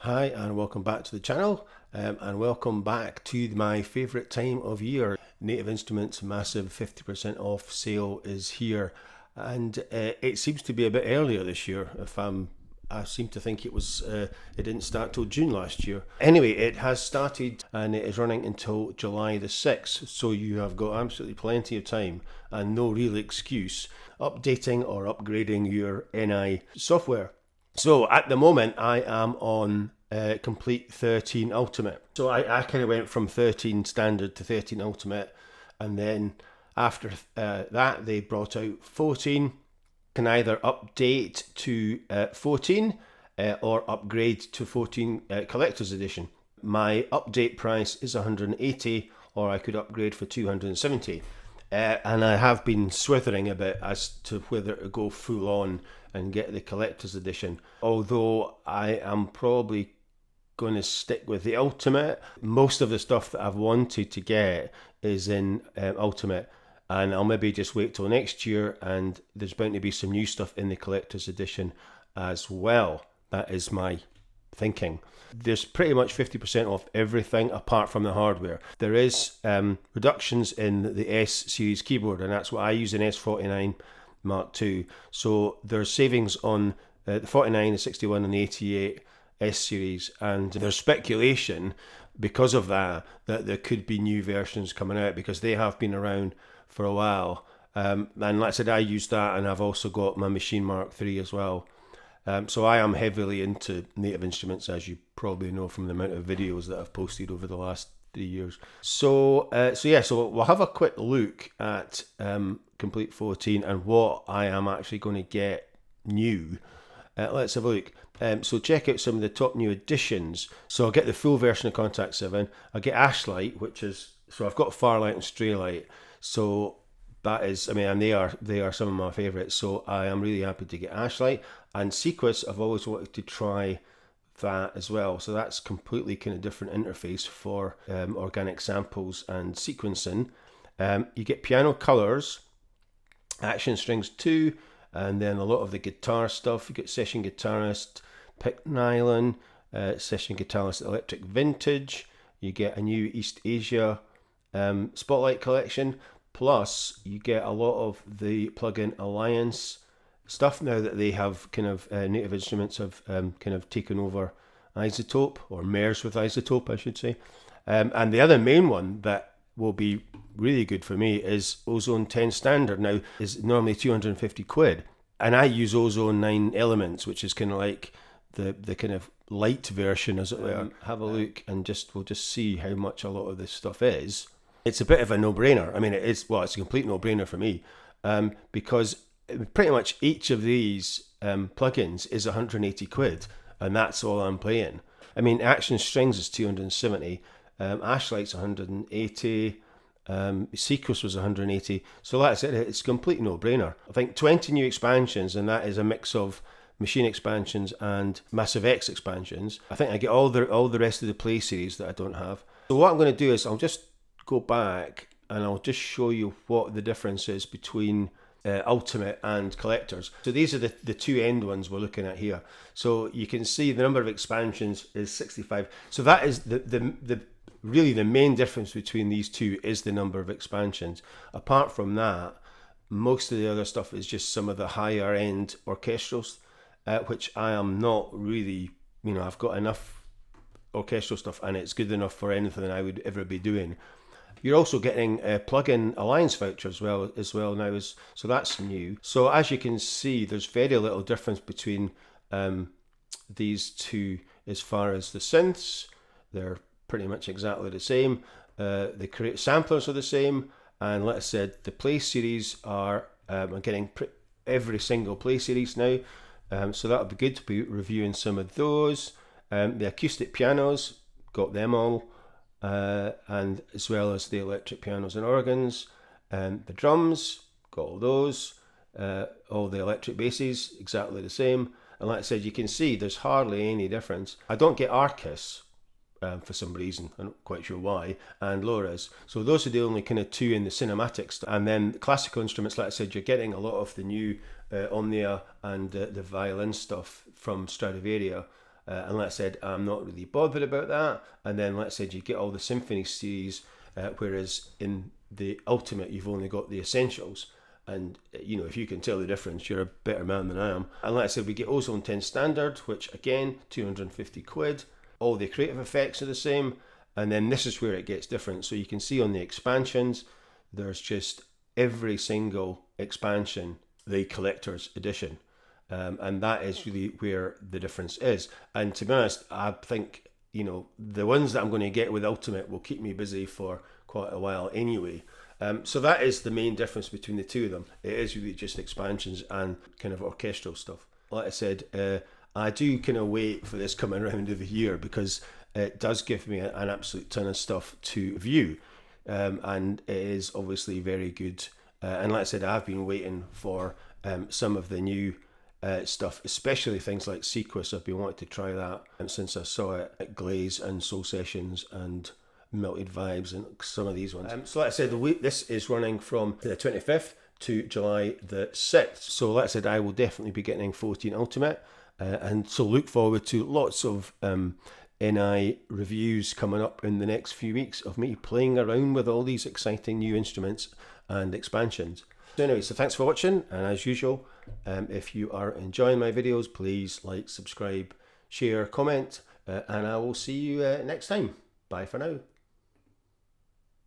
Hi and welcome back to the channel, and welcome back to my favourite time of year. Native Instruments massive 50% off sale is here, and it seems to be a bit earlier this year. I seem to think it didn't start till June last year. Anyway, it has started and it is running until July the 6th, so you have got absolutely plenty of time and no real excuse updating or upgrading your NI software. So at the moment I am on Komplete 13 Ultimate. So I kind of went from 13 Standard to 13 Ultimate, and then after that they brought out 14. Can either update to 14 or upgrade to 14 Collector's Edition. My update price is 180, or I could upgrade for 270. And I have been swithering a bit as to whether to go full on and get the Collector's Edition. Although I am probably going to stick with the Ultimate. Most of the stuff that I've wanted to get is in Ultimate, and I'll maybe just wait till next year, and there's bound to be some new stuff in the Collector's Edition as well. That is my thinking. There's pretty much 50% off everything apart from the hardware. There is reductions in the S series keyboard, and that's what I use, an S49 Mark II. So there's savings on the 49, the 61 and the 88 S series, and there's speculation because of that there could be new versions coming out, because they have been around for a while. And like I said, I use that, and I've also got my Machine Mark III as well. So I am heavily into Native Instruments, as you probably know from the amount of videos that I've posted over the last 3 years. So we'll have a quick look at Komplete 14 and what I am actually going to get new. Let's have a look. So check out some of the top new additions. So I'll get the full version of Contact 7. I'll get Ashlight, so I've got Farlight and Straylight. So that is, and they are some of my favourites. So I am really happy to get Ashlight. And Sequus, I've always wanted to try that as well. So that's completely kind of different interface for organic samples and sequencing. You get Piano Colours, Action Strings 2, and then a lot of the guitar stuff. You get Session Guitarist, Pick Nylon, Session Guitarist Electric Vintage. You get a new East Asia Spotlight collection. Plus, you get a lot of the Plugin Alliance stuff now that they have kind of Native Instruments have kind of taken over Isotope, or merged with Isotope, I should say. And the other main one that will be really good for me is Ozone 10 Standard. Now, is normally 250 quid, and I use Ozone 9 Elements, which is kind of like the kind of light version, as it were. Have a look, and we'll just see how much a lot of this stuff is. It's a bit of a no-brainer. It's a complete no-brainer for me, because pretty much each of these plugins is 180 quid, and that's all I'm playing. Action Strings is 270, Ashlight's 180, Sequus was 180. So like I said, it's a complete no-brainer. I think 20 new expansions, and that is a mix of Machine expansions and Massive X expansions. I think I get all the rest of the Play series that I don't have. So what I'm going to do is I'll just go back and I'll just show you what the difference is between Ultimate and Collectors. So these are the two end ones we're looking at here. So you can see the number of expansions is 65. So that is really the main difference between these two, is the number of expansions. Apart from that, most of the other stuff is just some of the higher end orchestrals, which I am not really, I've got enough orchestral stuff and it's good enough for anything that I would ever be doing. You're also getting a Plugin Alliance voucher as well now, so that's new. So as you can see, there's very little difference between these two as far as the synths. They're pretty much exactly the same. The create samplers are the same, and like I said, the Play series are I'm getting every single Play series now. So that'll be good to be reviewing some of those. The acoustic pianos, got them all. And as well as the electric pianos and organs, the drums, got all those, all the electric basses, exactly the same. And like I said, you can see there's hardly any difference. I don't get Arcus for some reason, I'm not quite sure why, and Loras. So those are the only kind of two in the cinematics. And then the classical instruments, like I said, you're getting a lot of the new Omnia and the violin stuff from Stradivaria. And like I said, I'm not really bothered about that. And then like I said, you get all the Symphony series, whereas in the Ultimate you've only got the Essentials. And you know, if you can tell the difference, you're a better man than I am. And like I said, we get Ozone 10 Standard, which again, 250 quid. All the creative effects are the same. And then this is where it gets different. So you can see on the expansions, there's just every single expansion, the collector's edition. And that is really where the difference is. And to be honest, I think, you know, the ones that I'm going to get with Ultimate will keep me busy for quite a while anyway. So that is the main difference between the two of them. It is really just expansions and kind of orchestral stuff. Like I said, I do kind of wait for this coming around of the year because it does give me an absolute ton of stuff to view. And it is obviously very good. And like I said, I've been waiting for some of the new stuff, especially things like Sequus. I've been wanting to try that since I saw it at Glaze and Soul Sessions and Melted Vibes and some of these ones. So like I said, this is running from the 25th to July the 6th. So like I said, I will definitely be getting 14 Ultimate. And so look forward to lots of NI reviews coming up in the next few weeks of me playing around with all these exciting new instruments and expansions. So anyway, so thanks for watching, and as usual, if you are enjoying my videos, please like, subscribe, share, comment, and I will see you next time. Bye for now.